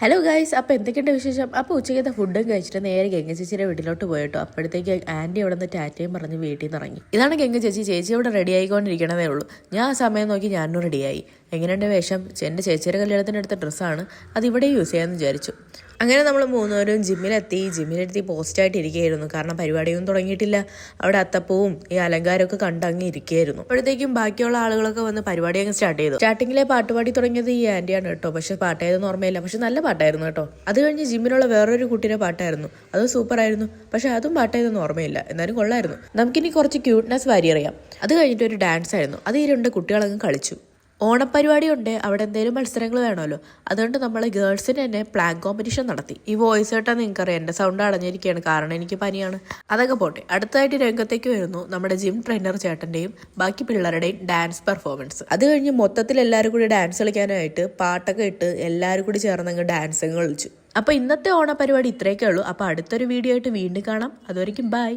Hello guys, അപ്പോൾ എന്തൊക്കെയുണ്ട് വിശേഷം? അപ്പോൾ ഉച്ചയ്ക്കത്തെ ഫുഡും കഴിച്ചിട്ട് നേരെ ഗംഗ ചേച്ചിയുടെ വീട്ടിലോട്ട് പോയിട്ടോ. അപ്പോഴത്തേക്ക് ആൻറ്റി അവിടെ നിന്ന് ടാറ്റയും പറഞ്ഞ് വീട്ടിൽ നിന്ന് ഇറങ്ങി. ഇതാണ് ഗംഗ ചേച്ചി. ചേച്ചി ഇവിടെ റെഡി ആയിക്കൊണ്ടിരിക്കണതേ ഉള്ളൂ. ഞാൻ ആ സമയം നോക്കി ഞാനും റെഡിയായി. എങ്ങനെയുണ്ട് വേഷം? എൻ്റെ ചേച്ചിയുടെ കല്യാണത്തിന് എടുത്ത ഡ്രസ്സാണ്, അത് ഇവിടെ യൂസ് ചെയ്യാമെന്ന് വിചാരിച്ചു. അങ്ങനെ നമ്മൾ മൂന്നുപേരും ജിമ്മിലെത്തി പോസ്റ്റായിട്ട് ഇരിക്കുകയായിരുന്നു. കാരണം പരിപാടിയൊന്നും തുടങ്ങിയിട്ടില്ല. അവിടെ അത്തപ്പൂവും ഈ അലങ്കാരമൊക്കെ കണ്ട് അങ്ങ് ഇരിക്കുകയായിരുന്നു. അപ്പോഴത്തേക്കും ബാക്കിയുള്ള ആളുകളൊക്കെ വന്ന് പരിപാടി അങ്ങ് സ്റ്റാർട്ട് ചെയ്തു. സ്റ്റാർട്ടിങ്ങിലെ പാട്ടുപാടി തുടങ്ങിയത് ഈ ആൻറ്റിയാണ് കേട്ടോ. പക്ഷെ പാട്ടായതെന്ന് ഓർമ്മയില്ല. പക്ഷെ നല്ല പാട്ടായിരുന്നു കേട്ടോ. അത് കഴിഞ്ഞ് ജിമ്മിലുള്ള വേറൊരു കുട്ടിയുടെ പാട്ടായിരുന്നു, അത് സൂപ്പറായിരുന്നു. പക്ഷെ അതും പാട്ടായതെന്ന് ഓർമ്മയില്ല, എന്നാലും കൊള്ളായിരുന്നു. നമുക്കിനി കുറച്ച് ക്യൂട്ട്നെസ് വാരിയറിയാം. അത് കഴിഞ്ഞിട്ട് ഒരു ഡാൻസ് ആയിരുന്നു. അത് ഈ രണ്ട് കുട്ടികളങ്ങ് കളിച്ചു. ഓണപ്പരിപാടി ഉണ്ട്, അവിടെ എന്തെങ്കിലും മത്സരങ്ങൾ വേണമല്ലോ. അതുകൊണ്ട് നമ്മൾ ഗേൾസിന് തന്നെ പ്ലാങ്ക് കോമ്പറ്റീഷൻ നടത്തി. ഈ വോയിസ് കേട്ടാൽ നിങ്ങൾക്കറിയാം എൻ്റെ സൗണ്ട് അടഞ്ഞിരിക്കുകയാണ്, കാരണം എനിക്ക് പനിയാണ്. അതൊക്കെ പോട്ടെ. അടുത്തായിട്ട് രംഗത്തേക്ക് വരുന്നു നമ്മുടെ ജിം ട്രെയിനർ ചേട്ടൻ്റെയും ബാക്കി പിള്ളേരുടെയും ഡാൻസ് പെർഫോമൻസ്. അത് കഴിഞ്ഞ് മൊത്തത്തിൽ എല്ലാവരും കൂടി ഡാൻസ് കളിക്കാനായിട്ട് പാട്ടൊക്കെ ഇട്ട് എല്ലാവരും കൂടി ചേർന്നങ്ങ് ഡാൻസിങ് കളിച്ചു. അപ്പോൾ ഇന്നത്തെ ഓണപ്പരിപാടി ഇത്രയൊക്കെ ഉള്ളൂ. അപ്പോൾ അടുത്തൊരു വീഡിയോ ആയിട്ട് വീണ്ടും കാണാം. അതുവരെയ്ക്കും ബൈ.